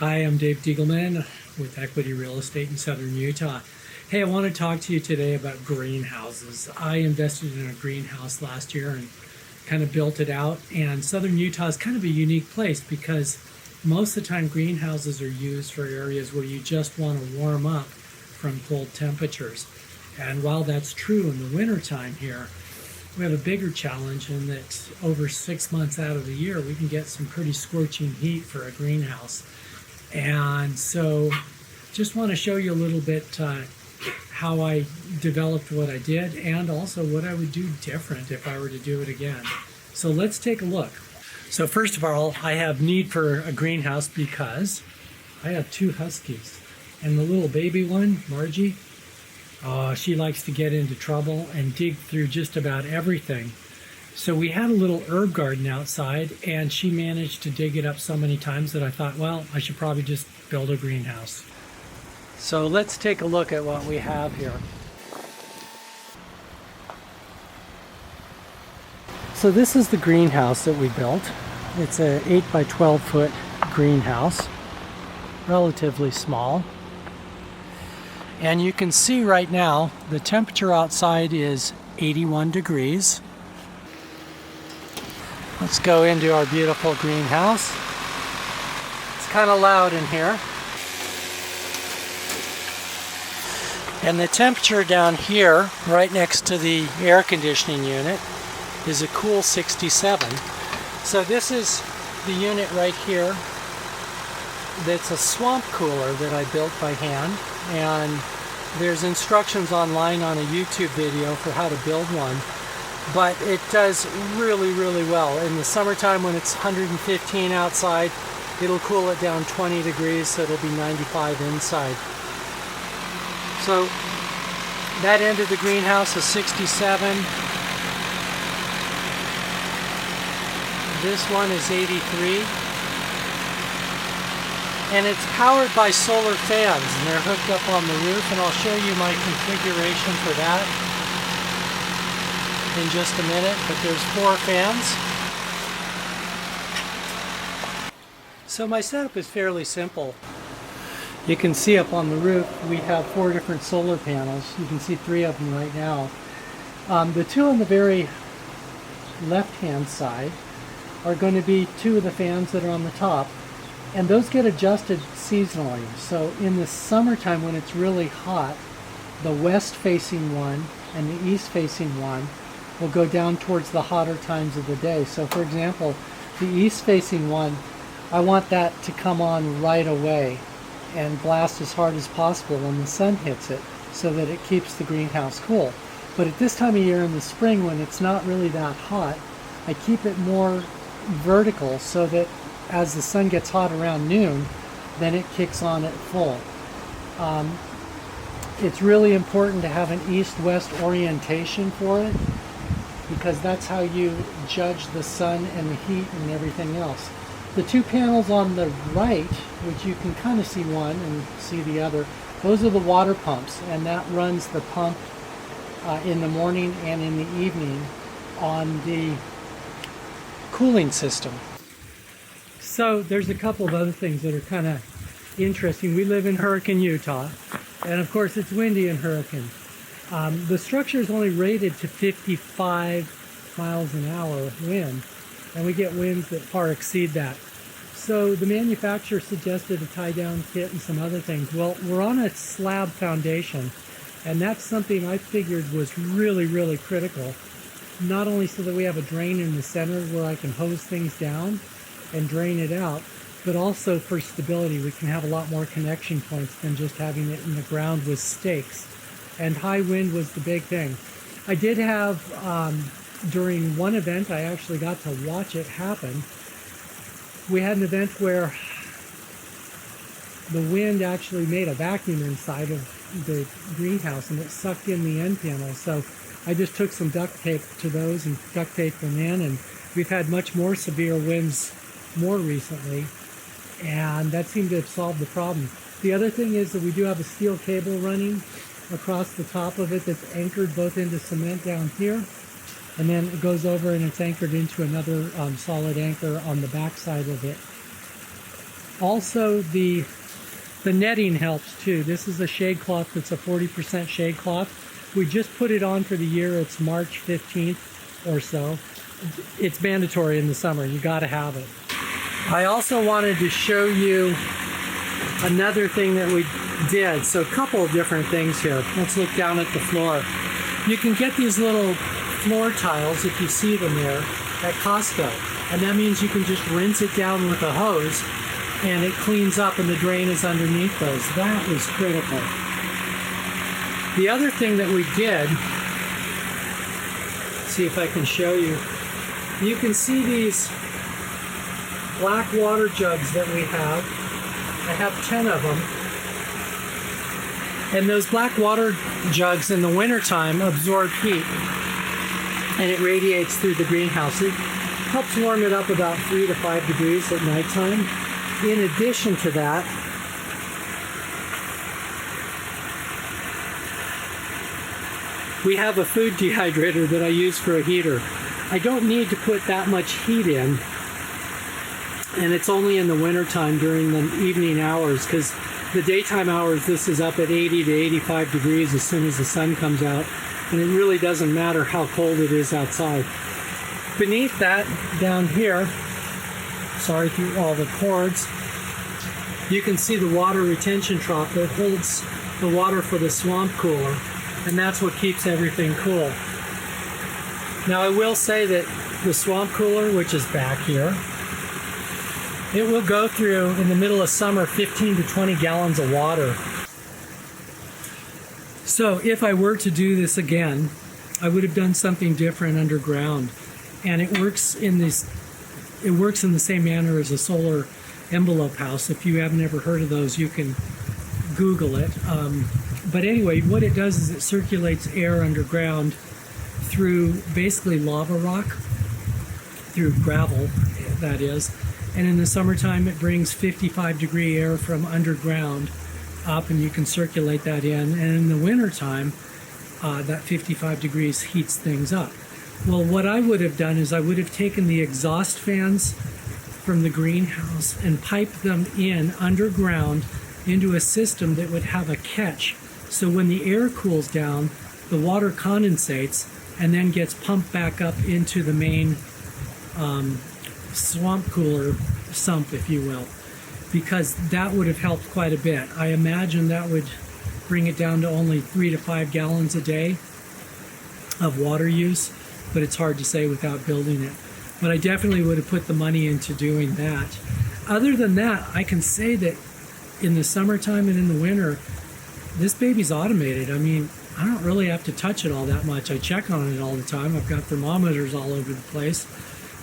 Hi, I'm Dave Diegelman with Equity Real Estate in Southern Utah. Hey, I want to talk to you today about greenhouses. I invested in a greenhouse last year and kind of built it out. And Southern Utah is kind of a unique place because most of the time greenhouses are used for areas where you just want to warm up from cold temperatures. And while that's true in the wintertime here, we have a bigger challenge in that over 6 months out of the year, we can get some pretty scorching heat for a greenhouse. And so just want to show you a little bit how I developed what I did and also what I would do different if I were to do it again. So let's take a look. So first of all, I have need for a greenhouse because I have 2 huskies. And the little baby one, Margie, she likes to get into trouble and dig through just about everything. So we had a little herb garden outside, and she managed to dig it up so many times that I thought, well, I should probably just build a greenhouse. So let's take a look at what we have here. So this is the greenhouse that we built. It's an 8 by 12 foot greenhouse, relatively small. And you can see right now the temperature outside is 81 degrees. Let's go into our beautiful greenhouse. It's kind of loud in here. And the temperature down here, right next to the air conditioning unit, is a cool 67. So this is the unit right here. That's a swamp cooler that I built by hand. And there's instructions online on a YouTube video for how to build one. But it does really, really well. In the summertime when it's 115 outside, it'll cool it down 20 degrees, so it'll be 95 inside. So that end of the greenhouse is 67. This one is 83. And it's powered by solar fans, and they're hooked up on the roof, and I'll show you my configuration for that in just a minute, but there's 4 fans. So my setup is fairly simple. You can see up on the roof we have 4 different solar panels. You can see 3 of them right now. The 2 on the very left-hand side are going to be 2 of the fans that are on the top, and those get adjusted seasonally. So in the summertime when it's really hot, the west-facing one and the east-facing one will go down towards the hotter times of the day. So for example, the east-facing one, I want that to come on right away and blast as hard as possible when the sun hits it so that it keeps the greenhouse cool. But at this time of year in the spring when it's not really that hot, I keep it more vertical so that as the sun gets hot around noon, then it kicks on at full. It's really important to have an east-west orientation for it because that's how you judge the sun and the heat and everything else. The 2 panels on the right, which you can kind of see one and see the other, those are the water pumps, and that runs the pump in the morning and in the evening on the cooling system. So there's a couple of other things that are kind of interesting. We live in Hurricane, Utah, and of course it's windy in Hurricane. The structure is only rated to 55 miles an hour wind, and we get winds that far exceed that. So the manufacturer suggested a tie-down kit and some other things. Well, we're on a slab foundation, and that's something I figured was really, really critical. Not only so that we have a drain in the center where I can hose things down and drain it out, but also for stability. We can have a lot more connection points than just having it in the ground with stakes. And high wind was the big thing. I did have, during one event, I actually got to watch it happen. We had an event where the wind actually made a vacuum inside of the greenhouse and it sucked in the end panels. So I just took some duct tape to those and duct taped them in, and we've had much more severe winds more recently, and that seemed to have solved the problem. The other thing is that we do have a steel cable running across the top of it that's anchored both into cement down here, and then it goes over and it's anchored into another solid anchor on the back side of it. Also, the netting helps too. This is a shade cloth that's a 40% shade cloth. We just put it on for the year. It's March 15th or so. It's mandatory in the summer. You got to have it. I also wanted to show you another thing that we did. So a couple of different things here. Let's look down at the floor. You can get these little floor tiles, if you see them there, at Costco. And that means you can just rinse it down with a hose and it cleans up and the drain is underneath those. That was critical. The other thing that we did, see if I can show you, you can see these black water jugs that we have. I have 10 of them. And those black water jugs in the wintertime absorb heat and it radiates through the greenhouse. It helps warm it up about 3 to 5 degrees at nighttime. In addition to that, we have a food dehydrator that I use for a heater. I don't need to put that much heat in, and it's only in the wintertime during the evening hours, because the daytime hours this is up at 80 to 85 degrees as soon as the sun comes out, and it really doesn't matter how cold it is outside. Beneath that, down here, sorry through all the cords, you can see the water retention trough that holds the water for the swamp cooler, and that's what keeps everything cool. Now I will say that the swamp cooler, which is back here, it will go through, in the middle of summer, 15 to 20 gallons of water. So if I were to do this again, I would have done something different underground. And it works in the same manner as a solar envelope house. If you haven't ever heard of those, you can Google it. But anyway, what it does is it circulates air underground through basically lava rock, through gravel, that is. And in the summertime, it brings 55-degree air from underground up, and you can circulate that in. And in the wintertime, that 55 degrees heats things up. Well, what I would have done is I would have taken the exhaust fans from the greenhouse and piped them in underground into a system that would have a catch. So when the air cools down, the water condensates and then gets pumped back up into the main swamp cooler sump, if you will, because that would have helped quite a bit. I imagine that would bring it down to only 3 to 5 gallons a day of water use, but it's hard to say without building it. But I definitely would have put the money into doing that. Other than that, I can say that in the summertime and in the winter, this baby's automated. I mean, I don't really have to touch it all that much. I check on it all the time. I've got thermometers all over the place.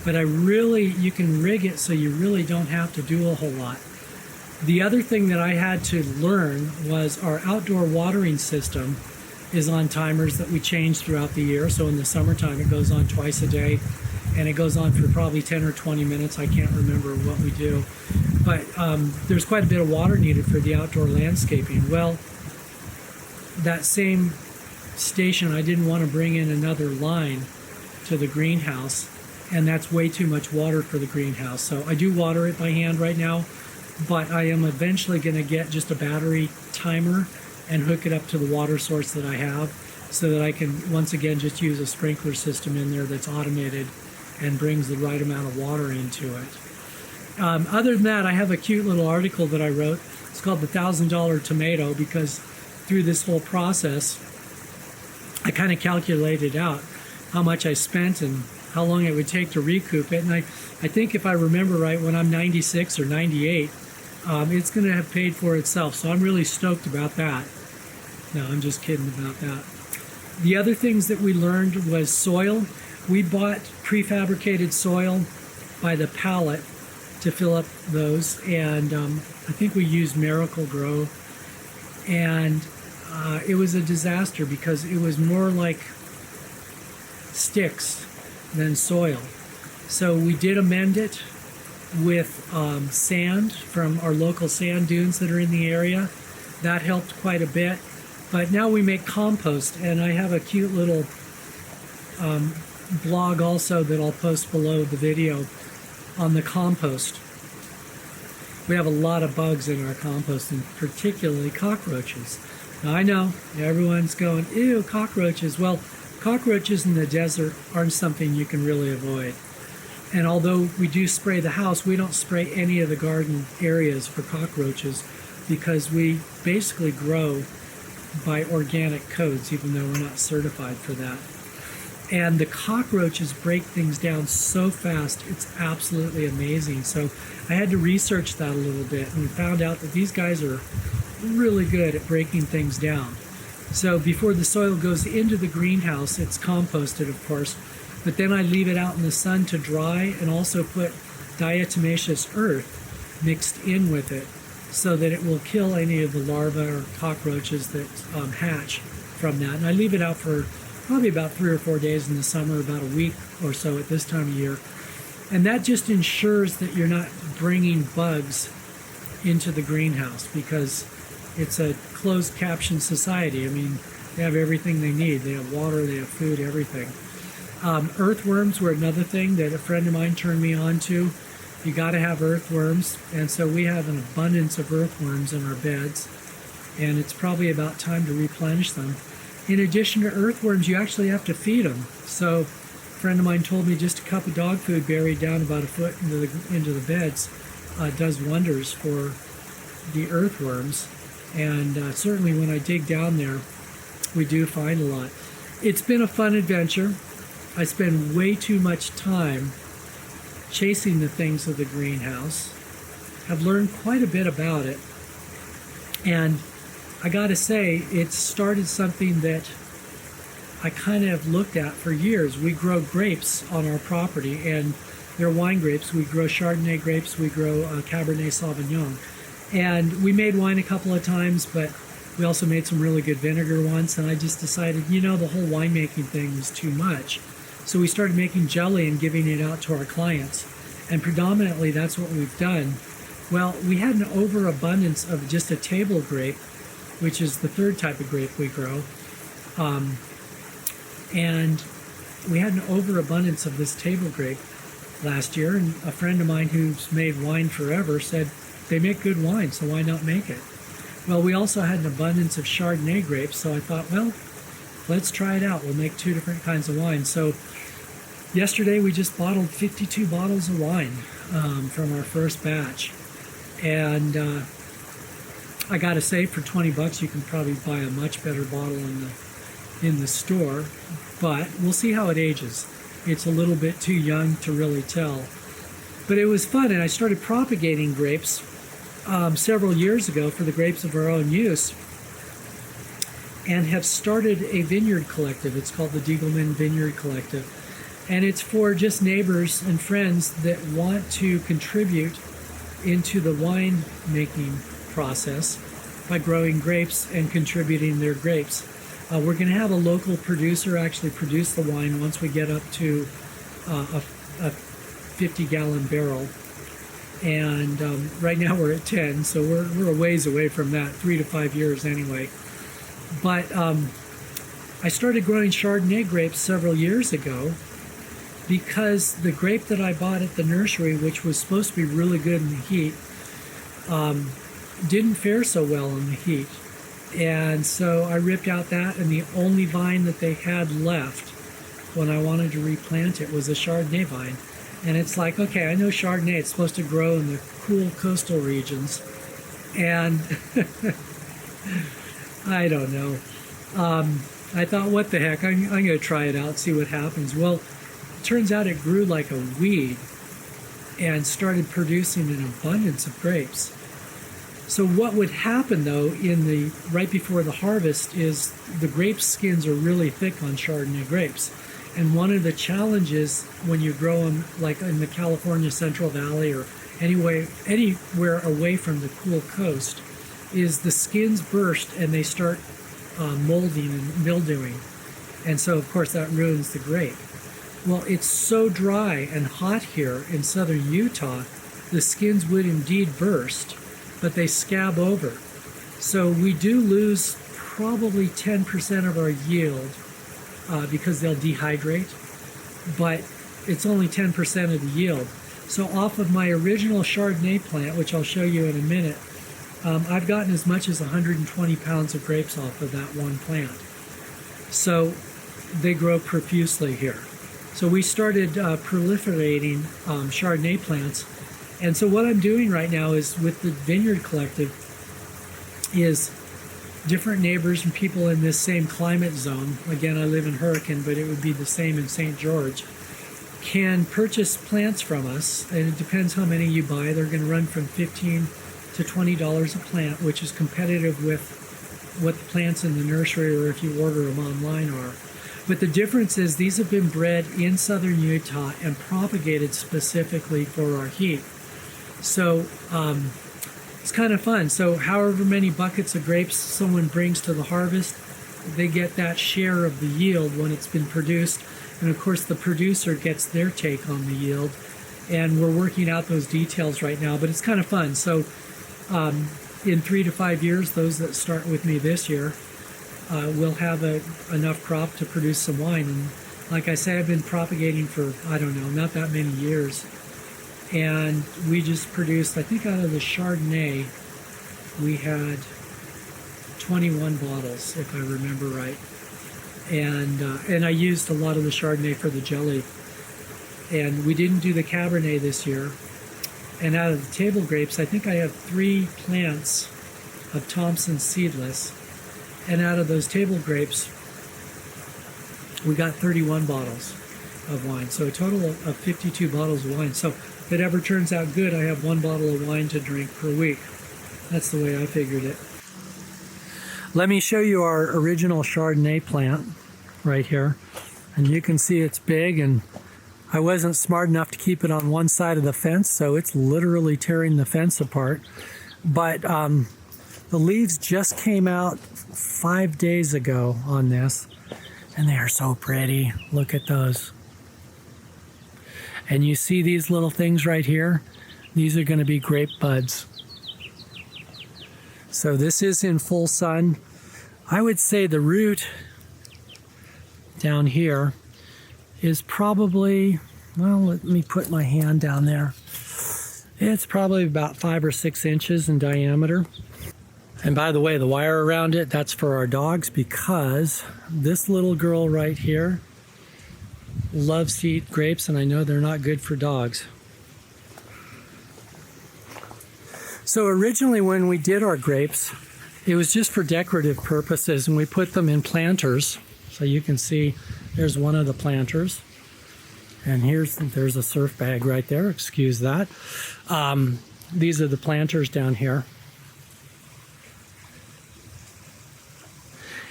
But you can rig it so you really don't have to do a whole lot. The other thing that I had to learn was our outdoor watering system is on timers that we change throughout the year. So in the summertime, it goes on twice a day, and it goes on for probably 10 or 20 minutes. I can't remember what we do. But there's quite a bit of water needed for the outdoor landscaping. Well, that same station, I didn't want to bring in another line to the greenhouse, and that's way too much water for the greenhouse. So I do water it by hand right now, but I am eventually going to get just a battery timer and hook it up to the water source that I have, so that I can once again just use a sprinkler system in there that's automated and brings the right amount of water into it. Other than that, I have a cute little article that I wrote. It's called the $1,000 Tomato, because through this whole process, I kind of calculated out how much I spent and how long it would take to recoup it. And I think if I remember right, when I'm 96 or 98, it's going to have paid for itself. So I'm really stoked about that. No, I'm just kidding about that. The other things that we learned was soil. We bought prefabricated soil by the pallet to fill up those. And I think we used Miracle Grow. And it was a disaster because it was more like sticks than soil. So we did amend it with sand from our local sand dunes that are in the area. That helped quite a bit. But now we make compost, and I have a cute little blog also that I'll post below the video on the compost. we have a lot of bugs in our compost, and particularly cockroaches. Now I know everyone's going, ew, cockroaches. Well, cockroaches in the desert aren't something you can really avoid. And although we do spray the house, we don't spray any of the garden areas for cockroaches because we basically grow by organic codes, even though we're not certified for that. And the cockroaches break things down so fast, it's absolutely amazing. So I had to research that a little bit and found out that these guys are really good at breaking things down. So before the soil goes into the greenhouse, it's composted, of course, but then I leave it out in the sun to dry and also put diatomaceous earth mixed in with it so that it will kill any of the larvae or cockroaches that hatch from that. And I leave it out for probably about 3 or 4 days in the summer, about a week or so at this time of year. And that just ensures that you're not bringing bugs into the greenhouse because it's a closed caption society. I mean, they have everything they need. They have water, they have food, everything. Earthworms were another thing that a friend of mine turned me on to. You got to have earthworms, and so we have an abundance of earthworms in our beds, and it's probably about time to replenish them. In addition to earthworms, you actually have to feed them. So a friend of mine told me just a cup of dog food buried down about a foot into the beds does wonders for the earthworms. And certainly when I dig down there, we do find a lot. It's been a fun adventure. I spend way too much time chasing the things of the greenhouse. I've learned quite a bit about it. And I gotta say, it started something that I kind of have looked at for years. We grow grapes on our property, and they're wine grapes. We grow Chardonnay grapes, we grow Cabernet Sauvignon. And we made wine a couple of times, but we also made some really good vinegar once, and I just decided, the whole winemaking thing was too much. So we started making jelly and giving it out to our clients. And predominantly that's what we've done. Well, we had an overabundance of just a table grape, which is the third type of grape we grow. And we had an overabundance of this table grape last year, and a friend of mine who's made wine forever said, they make good wine, so why not make it? Well, we also had an abundance of Chardonnay grapes, so I thought, well, let's try it out. We'll make 2 different kinds of wine. So yesterday we just bottled 52 bottles of wine from our first batch. And I gotta say, for $20 you can probably buy a much better bottle in the store, but we'll see how it ages. It's a little bit too young to really tell. But it was fun, and I started propagating grapes several years ago for the grapes of our own use, and have started a vineyard collective. It's called the Diegelman Vineyard Collective, and it's for just neighbors and friends that want to contribute into the wine making process by growing grapes and contributing their grapes. We're going to have a local producer actually produce the wine once we get up to a 50-gallon barrel. And right now we're at 10, so we're a ways away from that, 3 to 5 years anyway. But I started growing Chardonnay grapes several years ago because the grape that I bought at the nursery, which was supposed to be really good in the heat, didn't fare so well in the heat. And so I ripped out that, and the only vine that they had left when I wanted to replant it was a Chardonnay vine. And it's like, okay, I know Chardonnay, it's supposed to grow in the cool coastal regions. And I don't know. I thought, what the heck, I'm going to try it out, see what happens. Well, it turns out it grew like a weed and started producing an abundance of grapes. So what would happen, though, right before the harvest is the grape skins are really thick on Chardonnay grapes. And one of the challenges when you grow them, like in the California Central Valley or anywhere away from the cool coast, is the skins burst and they start molding and mildewing. And so, of course, that ruins the grape. Well, it's so dry and hot here in southern Utah, the skins would indeed burst, but they scab over. So we do lose probably 10% of our yield because they'll dehydrate, but it's only 10% of the yield. So off of my original Chardonnay plant, which I'll show you in a minute, I've gotten as much as 120 pounds of grapes off of that one plant. So they grow profusely here. So we started proliferating Chardonnay plants. And so what I'm doing right now is with the Vineyard Collective is different neighbors and people in this same climate zone. Again, I live in Hurricane, but it would be the same in St. George. Can purchase plants from us, and it depends how many you buy. They're going to run from $15 to $20 a plant, which is competitive with what the plants in the nursery or if you order them online are. But the difference is these have been bred in southern Utah and propagated specifically for our heat. So it's kind of fun. So however many buckets of grapes someone brings to the harvest, they get that share of the yield when it's been produced. And of course the producer gets their take on the yield. And we're working out those details right now, but it's kind of fun. So in 3 to 5 years, those that start with me this year will have enough crop to produce some wine. And like I say, I've been propagating for, I don't know, not that many years. And we just produced, I think out of the Chardonnay, we had 21 bottles, if I remember right. And I used a lot of the Chardonnay for the jelly. And we didn't do the Cabernet this year. And out of the table grapes, I think I have 3 plants of Thompson seedless. And out of those table grapes, we got 31 bottles of wine. So a total of 52 bottles of wine. So if it ever turns out good, I have 1 bottle of wine to drink per week. That's the way I figured it. Let me show you our original Chardonnay plant right here. And you can see it's big, and I wasn't smart enough to keep it on one side of the fence, so it's literally tearing the fence apart. But the leaves just came out 5 days ago on this, and they are so pretty. Look at those. And you see these little things right here? These are going to be grape buds. So this is in full sun. I would say the root down here is probably, well, let me put my hand down there. It's probably about 5 or 6 inches in diameter. And by the way, the wire around it, that's for our dogs, because this little girl right here loves to eat grapes, and I know they're not good for dogs. So originally when we did our grapes, it was just for decorative purposes, and we put them in planters. So you can see there's one of the planters. And there's a surf bag right there, excuse that. These are the planters down here.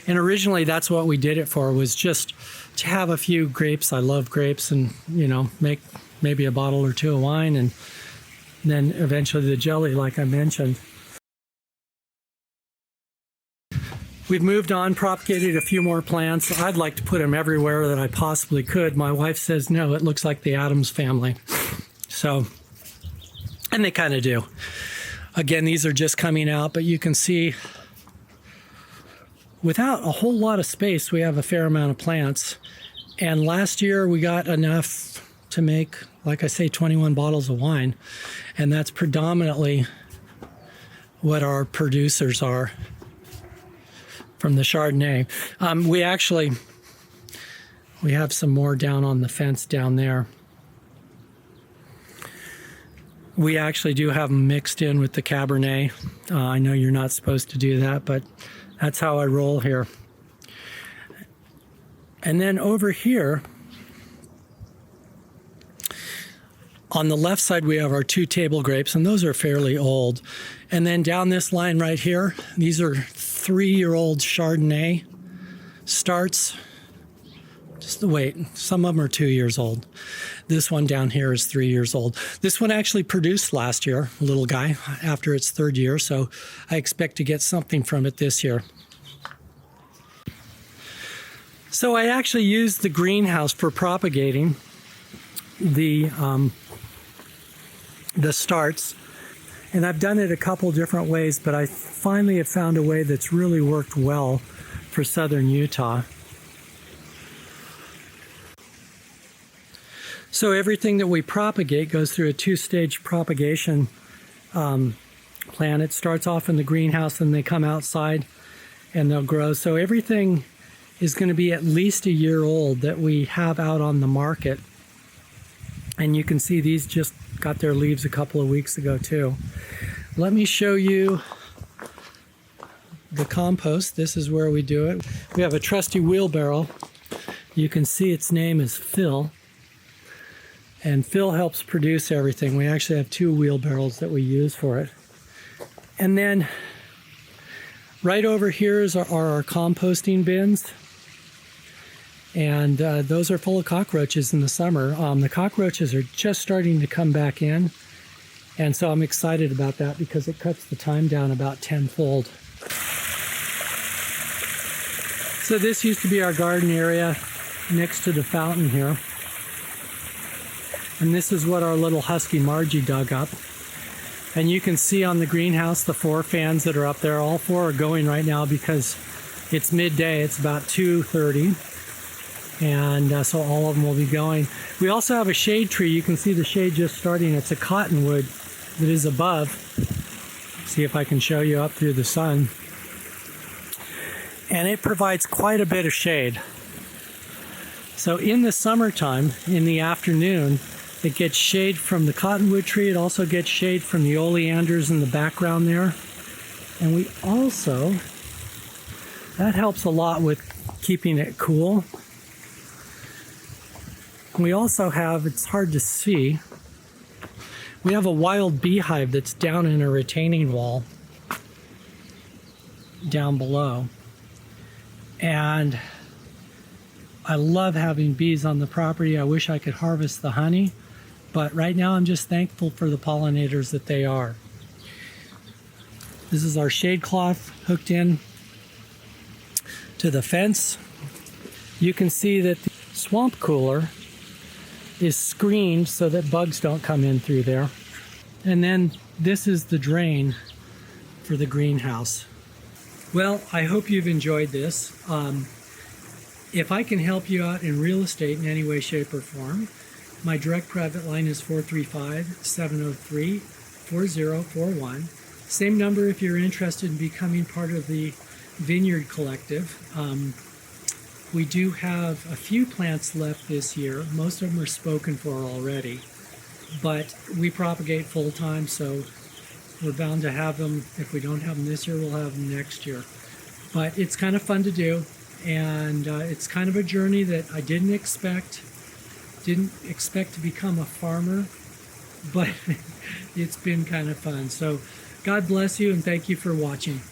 And originally that's what we did it for, was just to have a few grapes. I love grapes, and make maybe a bottle or 2 of wine, and then eventually the jelly, like I mentioned. We've moved on, propagated a few more plants. I'd like to put them everywhere that I possibly could. My wife says, no, it looks like the Addams family. So, and they kind of do. Again, these are just coming out, but you can see without a whole lot of space, we have a fair amount of plants. And last year we got enough to make, like I say, 21 bottles of wine. And that's predominantly what our producers are from the Chardonnay. We have some more down on the fence down there. We actually do have them mixed in with the Cabernet. I know you're not supposed to do that, but that's how I roll here. And then over here, on the left side, we have our 2 table grapes, and those are fairly old. And then down this line right here, these are 3-year-old Chardonnay starts. Just wait, some of them are 2 years old. This one down here is 3 years old. This one actually produced last year, a little guy, after its 3rd year, so I expect to get something from it this year. So I actually used the greenhouse for propagating the starts, and I've done it a couple different ways, but I finally have found a way that's really worked well for southern Utah. So So everything that we propagate goes through a two-stage propagation plan. It starts off in the greenhouse, and they come outside and they'll grow. So everything is going to be at least a year old that we have out on the market. And you can see these just got their leaves a couple of weeks ago too. Let me show you the compost. This is where we do it. We have a trusty wheelbarrow. You can see its name is Phil. And Phil helps produce everything. We actually have 2 wheelbarrows that we use for it. And then right over here are our composting bins. And those are full of cockroaches in the summer. The cockroaches are just starting to come back in. And so I'm excited about that because it cuts the time down about tenfold. So this used to be our garden area next to the fountain here. And this is what our little husky Margie dug up. And you can see on the greenhouse the 4 fans that are up there. All 4 are going right now because it's midday. It's about 2:30. And so all of them will be going. We also have a shade tree. You can see the shade just starting. It's a cottonwood that is above. See if I can show you up through the sun. And it provides quite a bit of shade. So in the summertime, in the afternoon, it gets shade from the cottonwood tree. It also gets shade from the oleanders in the background there. And we also, that helps a lot with keeping it cool. We also have, it's hard to see, we have a wild beehive that's down in a retaining wall down below. And I love having bees on the property. I wish I could harvest the honey, but right now I'm just thankful for the pollinators that they are. This is our shade cloth hooked in to the fence. You can see that the swamp cooler is screened so that bugs don't come in through there. And then this is the drain for the greenhouse. Well, I hope you've enjoyed this. If I can help you out in real estate in any way, shape, or form, my direct private line is 435-703-4041. Same number if you're interested in becoming part of the Vineyard Collective. We do have a few plants left this year. Most of them are spoken for already, but we propagate full time, so we're bound to have them. If we don't have them this year, we'll have them next year. But it's kind of fun to do, and it's kind of a journey that I didn't expect to become a farmer, but it's been kind of fun. So God bless you, and thank you for watching.